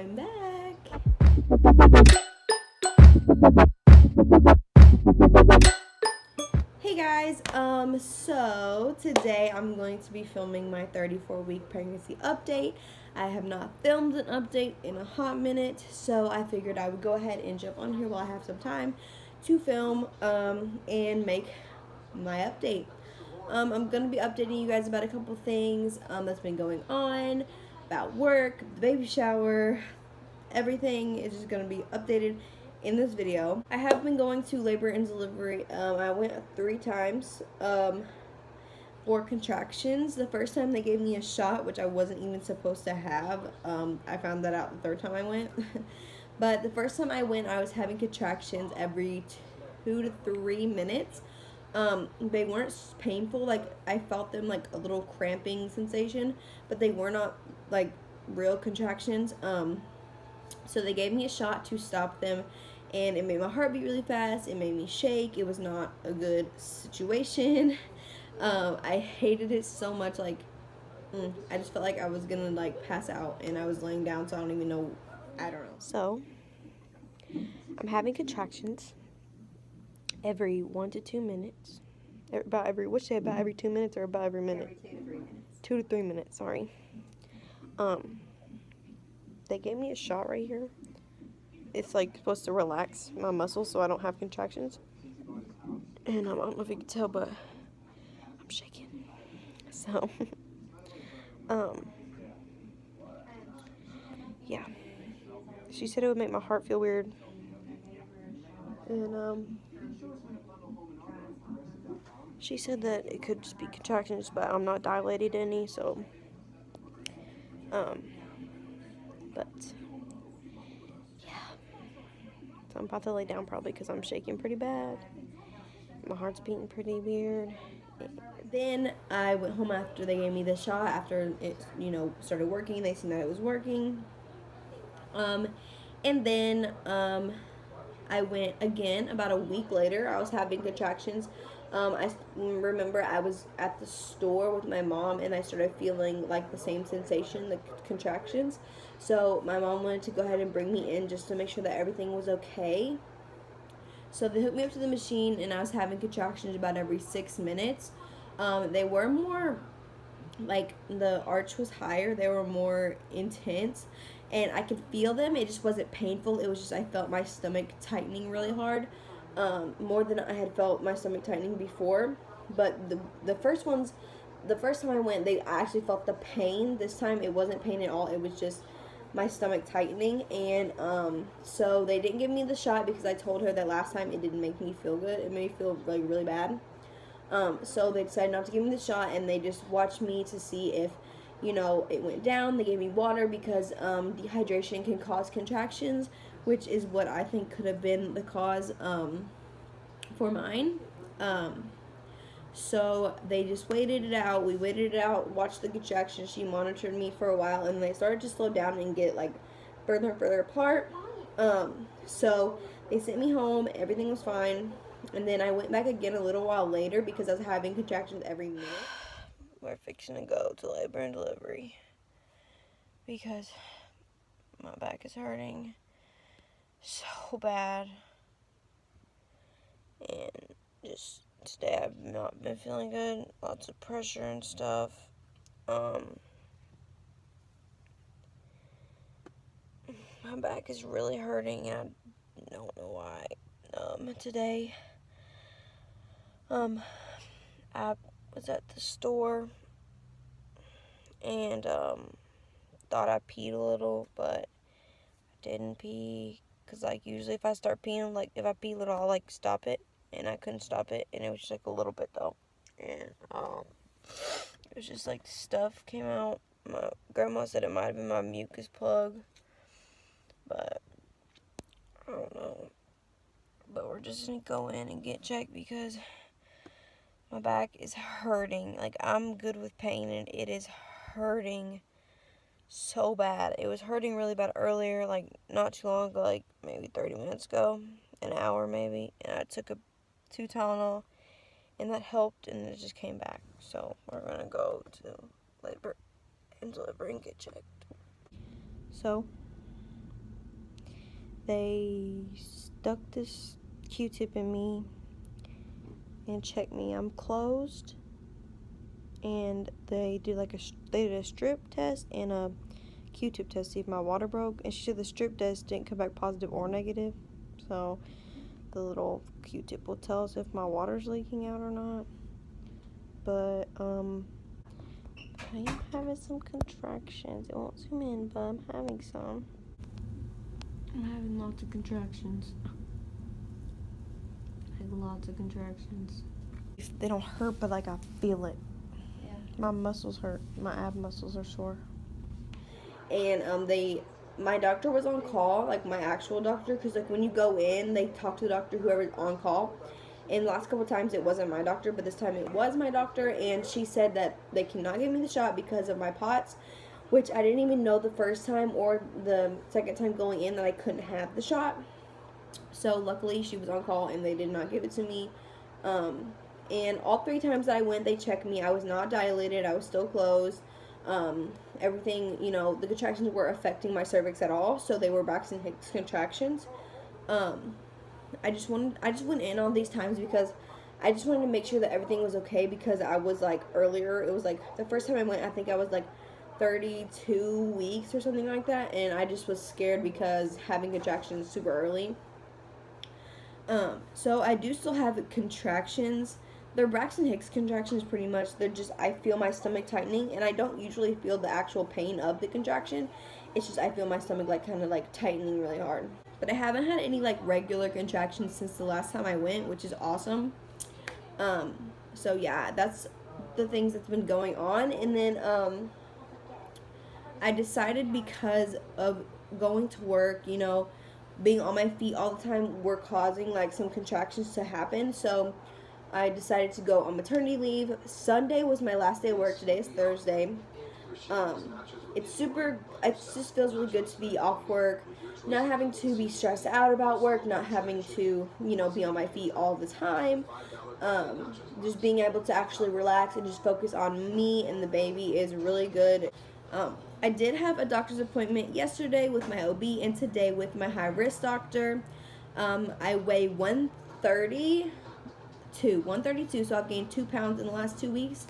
I'm back. Hey guys, so today I'm going to be filming my 34-week pregnancy update. I have not filmed an update in a hot minute, so I figured I would go ahead and jump on here while I have some time to film and make my update. I'm going to be updating you guys about a couple things that's been going on, about work, the baby shower, everything is just going to be updated in this video. I have been going to labor and delivery. I went 3 times for contractions. The first time they gave me a shot, which I wasn't even supposed to have. I found that out the 3rd time I went. But the first time I went, I was having contractions every 2 to 3 minutes. They weren't painful. Like, I felt them like a little cramping sensation, but they were not like real contractions. So they gave me a shot to stop them, and it made my heart beat really fast. It made me shake. It was not a good situation. I hated it so much. Like, I just felt like I was gonna like pass out, and I was laying down, so I don't even know. I don't know. So I'm having contractions every 1 to 2 minutes. About every 2 minutes or about every minute? Every 2 to 3 minutes. 2 to 3 minutes. Sorry. They gave me a shot right here. It's like supposed to relax my muscles so I don't have contractions. And I don't know if you can tell, but I'm shaking. So, yeah. She said it would make my heart feel weird. And, she said that it could just be contractions, but I'm not dilated any, so, but, yeah. So I'm about to lay down probably because I'm shaking pretty bad. My heart's beating pretty weird. Then I went home after they gave me the shot, after it, started working. They seen that it was working. And then, I went again about a week later. I was having contractions. I remember I was at the store with my mom, and I started feeling like the same sensation, the contractions. So my mom wanted to go ahead and bring me in just to make sure that everything was okay. So they hooked me up to the machine, and I was having contractions about every 6 minutes. They were more, like, the arch was higher. They were more intense, and I could feel them. It just wasn't painful. It was just I felt my stomach tightening really hard, more than I had felt my stomach tightening before. But the first time I went, I actually felt the pain. This time it wasn't pain at all. It was just my stomach tightening. And so they didn't give me the shot because I told her that last time it didn't make me feel good. It made me feel like really bad. So they decided not to give me the shot, and they just watched me to see if, it went down. They gave me water because dehydration can cause contractions, which is what I think could have been the cause for mine. So they just waited it out. We waited it out, watched the contractions. She monitored me for a while, and they started to slow down and get like further and further apart. So they sent me home. Everything was fine. And then I went back again a little while later because I was having contractions every minute. We're fixing to go to labor and delivery because my back is hurting so bad. And just today I've not been feeling good. Lots of pressure and stuff. My back is really hurting, and I don't know why. Today, I was at the store and thought I peed a little, but I didn't pee, because like usually if I start peeing, like if I pee a little, I'll like stop it, and I couldn't stop it, and it was just like a little bit though, and it was just like stuff came out. My grandma said it might have been my mucus plug, but I don't know. But we're just gonna go in and get checked because my back is hurting. Like, I'm good with pain, and it is hurting so bad. It was hurting really bad earlier, like not too long ago, like maybe 30 minutes ago, an hour maybe, and I took 2 Tylenol, and that helped, and it just came back. So we're gonna go to labor and delivery and get checked. So they stuck this Q-tip in me and checked me. I'm closed, and they did a strip test and a Q-tip test, see if my water broke, and she said the strip test didn't come back positive or negative, so the little Q-tip will tell us if my water's leaking out or not. But I am having some contractions. It won't zoom in, but I'm having some. I'm having lots of contractions. Lots of contractions. They don't hurt, but like I feel it. Yeah. My muscles hurt. My ab muscles are sore. And my doctor was on call, like my actual doctor, because like when you go in, they talk to the doctor, whoever's on call. And the last couple times it wasn't my doctor, but this time it was my doctor, and she said that they cannot give me the shot because of my POTS, which I didn't even know the first time or the second time going in that I couldn't have the shot. So luckily she was on call and they did not give it to me. And all 3 times that I went, they checked me. I was not dilated. I was still closed. Everything, the contractions weren't affecting my cervix at all. So they were Braxton Hicks contractions. I just went in all these times because I just wanted to make sure that everything was okay, because I was like earlier. It was like the first time I went, I think I was like 32 weeks or something like that. And I just was scared because having contractions super early. So I do still have contractions. They're Braxton Hicks contractions pretty much. They're just, I feel my stomach tightening, and I don't usually feel the actual pain of the contraction. It's just I feel my stomach kind of tightening really hard. But I haven't had any regular contractions since the last time I went, which is awesome. So yeah, that's the things that's been going on. And then I decided, because of going to work, being on my feet all the time were causing some contractions to happen. So I decided to go on maternity leave. Sunday was my last day of work. Today is Thursday. It just feels really good to be off work, not having to be stressed out about work, not having to, be on my feet all the time. Just being able to actually relax and just focus on me and the baby is really good. I did have a doctor's appointment yesterday with my OB and today with my high-risk doctor. I weigh 132, so I've gained 2 pounds in the last 2 weeks.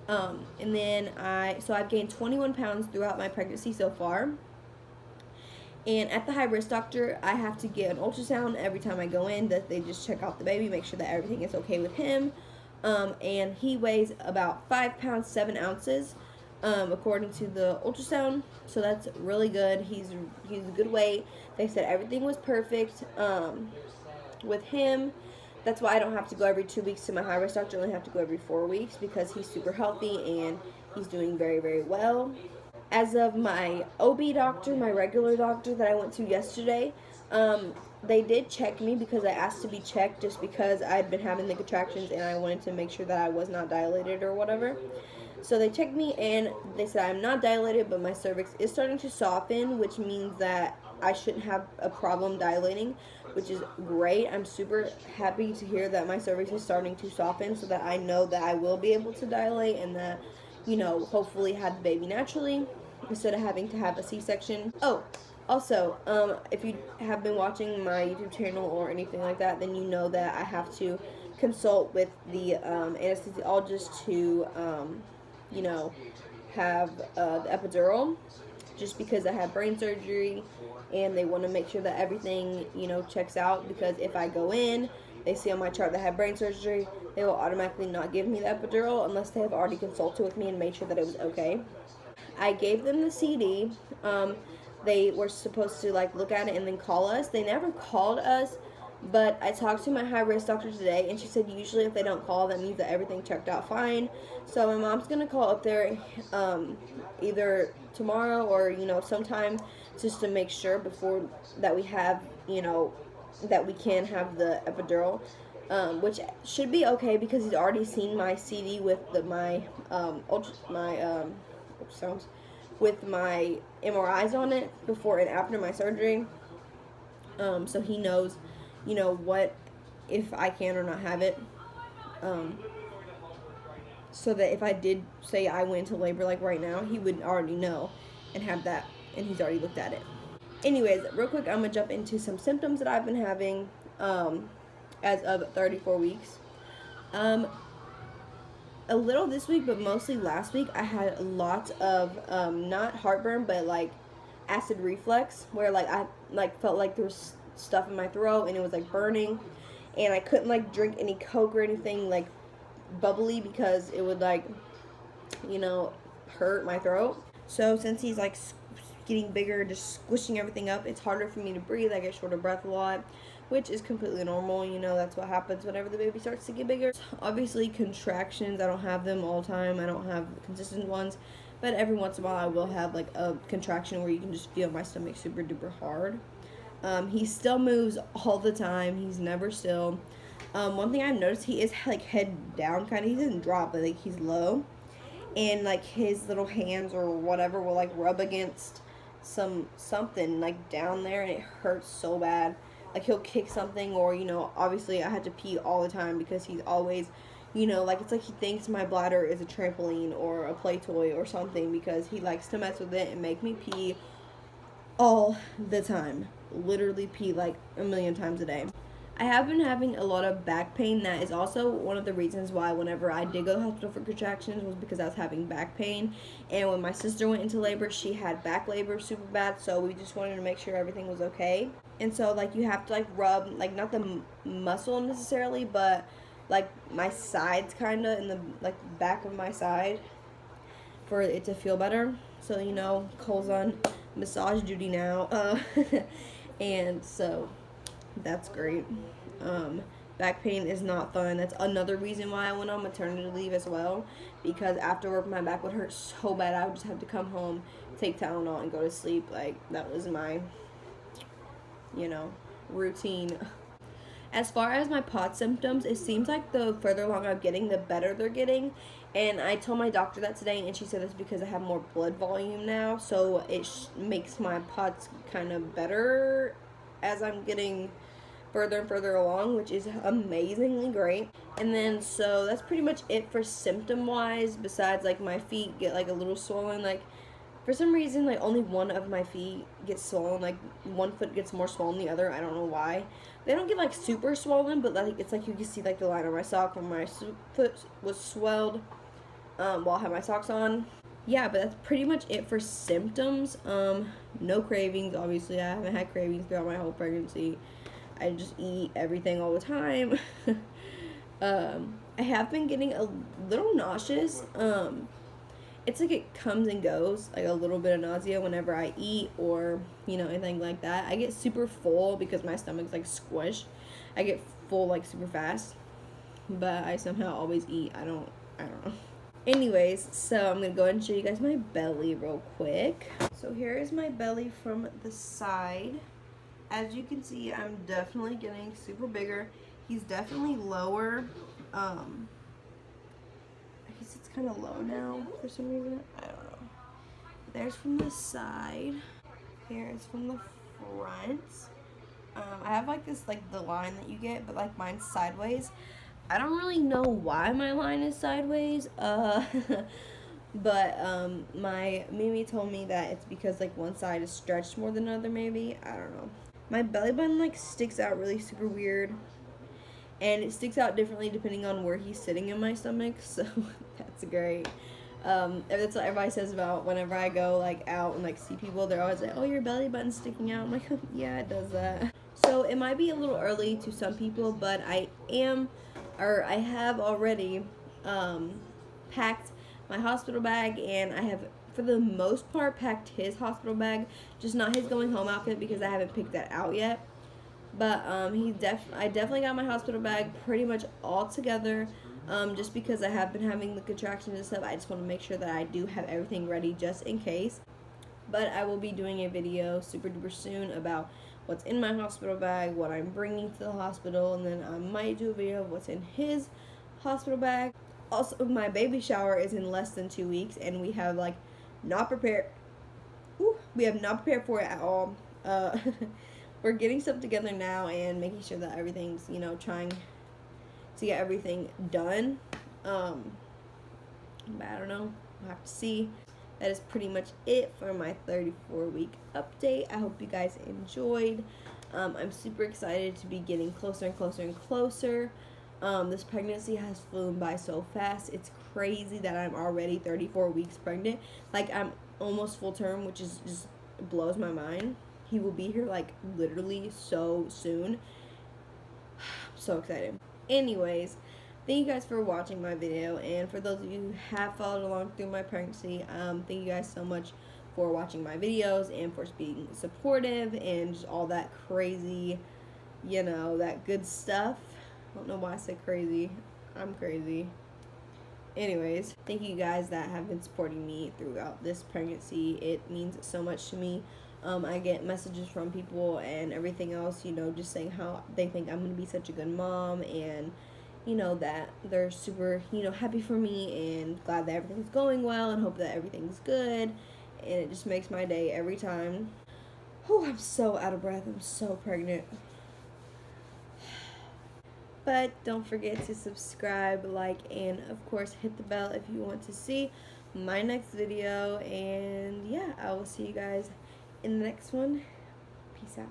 And then I've gained 21 pounds throughout my pregnancy so far. And at the high-risk doctor, I have to get an ultrasound every time I go in, that they just check out the baby, make sure that everything is okay with him. And he weighs about 5 pounds, 7 ounces. According to the ultrasound, so that's really good. He's a good weight. They said everything was perfect with him. That's why I don't have to go every 2 weeks to my high-risk doctor. I only have to go every 4 weeks, because he's super healthy and he's doing very, very well. As of my OB doctor, my regular doctor that I went to yesterday, they did check me because I asked to be checked, just because I'd been having the contractions and I wanted to make sure that I was not dilated or whatever. So they checked me and they said I'm not dilated, but my cervix is starting to soften, which means that I shouldn't have a problem dilating, which is great. I'm super happy to hear that my cervix is starting to soften, so that I know that I will be able to dilate and that, hopefully have the baby naturally instead of having to have a C-section. Oh, also, if you have been watching my YouTube channel or anything like that, then you know that I have to consult with the anesthesiologist to have the epidural, just because I have brain surgery and they want to make sure that everything, checks out, because if I go in, they see on my chart that I have brain surgery, they will automatically not give me the epidural unless they have already consulted with me and made sure that it was okay. I gave them the CD. They were supposed to look at it and then call us. They never called us. But I talked to my high-risk doctor today, and she said usually if they don't call, that means that everything checked out fine. So my mom's going to call up there either tomorrow or, sometime, just to make sure before that we have, that we can have the epidural, which should be okay, because he's already seen my CD with my ultrasounds with my MRIs on it before and after my surgery. So he knows what, if I can or not have it, so that if I did say I went into labor right now, he would already know and have that, and he's already looked at it. Anyways, real quick, I'm gonna jump into some symptoms that I've been having as of 34 weeks. A little this week, but mostly last week, I had lots of not heartburn, but like acid reflux, where like I like felt like there was stuff in my throat and it was like burning, and I couldn't like drink any Coke or anything like bubbly because it would like, you know, hurt my throat. So since he's like getting bigger, just squishing everything up, it's harder for me to breathe. I get short of breath a lot, which is completely normal. You know, that's what happens whenever the baby starts to get bigger. Obviously, contractions, I don't have them all the time. I don't have consistent ones, but every once in a while I will have like a contraction where you can just feel my stomach super duper hard. He still moves all the time. He's never still. One thing I've noticed, he is like head down kind of. He doesn't drop, but like he's low, and like his little hands or whatever will like rub against something like down there, and it hurts so bad. Like he'll kick something, or you know, obviously I had to pee all the time because he's always, you know, like it's like he thinks my bladder is a trampoline or a play toy or something, because he likes to mess with it and make me pee all the time. Literally pee like a million times a day. I have been having a lot of back pain. That is also one of the reasons why whenever I did go to the hospital for contractions was because I was having back pain. And when my sister went into labor, she had back labor super bad, so we just wanted to make sure everything was okay. And so like you have to like rub, like not the muscle necessarily, but like my sides kind of, in the like back of my side, for it to feel better. So, you know, Cole's on massage duty now. And so that's great. Back pain is not fun. That's another reason why I went on maternity leave as well, because after work my back would hurt so bad I would just have to come home, take Tylenol, and go to sleep. Like that was my, you know, routine. As far as my POTS symptoms, it seems like the further along I'm getting, the better they're getting. And I told my doctor that today, and she said it's because I have more blood volume now, so it makes my POTS kind of better as I'm getting further and further along, which is amazingly great. And then so that's pretty much it for symptom wise, besides like my feet get like a little swollen. Like for some reason, like only one of my feet gets swollen. Like one foot gets more swollen than the other. I don't know why. They don't get like super swollen, but like it's like you can see like the line on my sock when my foot was swelled while I had my socks on. Yeah, but that's pretty much it for symptoms. No cravings, obviously. I haven't had cravings throughout my whole pregnancy. I just eat everything all the time. I have been getting a little nauseous. It's like it comes and goes, like a little bit of nausea whenever I eat or, you know, anything like that. I get super full because my stomach's like squished. I get full like super fast, but I somehow always eat. I don't know. Anyways, so I'm gonna go ahead and show you guys my belly real quick. So here is my belly from the side. As you can see, I'm definitely getting super bigger. He's definitely lower. I guess it's kind of low now for some reason. I don't know. There's from the side. Here is from the front. I have like this, like the line that you get, but like mine's sideways. I don't really know why my line is sideways. But my Mimi told me that it's because like one side is stretched more than the other, maybe. I don't know. My belly button like sticks out really super weird, and it sticks out differently depending on where he's sitting in my stomach, so that's great. That's what everybody says about whenever I go like out and like see people. They're always like, oh, your belly button's sticking out. I'm like, yeah, it does that. So it might be a little early to some people, but I have already packed my hospital bag, and I have, for the most part, packed his hospital bag, just not his going home outfit because I haven't picked that out yet. But I definitely got my hospital bag pretty much all together, just because I have been having the contractions and stuff. I just want to make sure that I do have everything ready just in case. But I will be doing a video super duper soon about what's in my hospital bag, what I'm bringing to the hospital, and then I might do a video of what's in his hospital bag. Also, my baby shower is in less than 2 weeks, and we have like not prepared. We have not prepared for it at all. We're getting stuff together now and making sure that everything's, you know, trying to get everything done. But I don't know. We'll have to see. that is pretty much it for my 34-week update. I hope you guys enjoyed. I'm super excited to be getting closer and closer and closer. This pregnancy has flown by so fast. It's crazy that I'm already 34 weeks pregnant. Like, I'm almost full term, which is just blows my mind. He will be here, like, literally so soon. I'm so excited. Anyways, thank you guys for watching my video, and for those of you who have followed along through my pregnancy, thank you guys so much for watching my videos and for being supportive and just all that crazy, you know, that good stuff. I don't know why I said crazy. I'm crazy. Anyways, thank you guys that have been supporting me throughout this pregnancy. It means so much to me. I get messages from people and everything else, you know, just saying how they think I'm going to be such a good mom, and, you know, that they're super, you know, happy for me and glad that everything's going well and hope that everything's good. And it just makes my day every time. Oh, I'm so out of breath. I'm so pregnant. But don't forget to subscribe, like, and of course hit the bell if you want to see my next video. And yeah, I will see you guys in the next one. Peace out.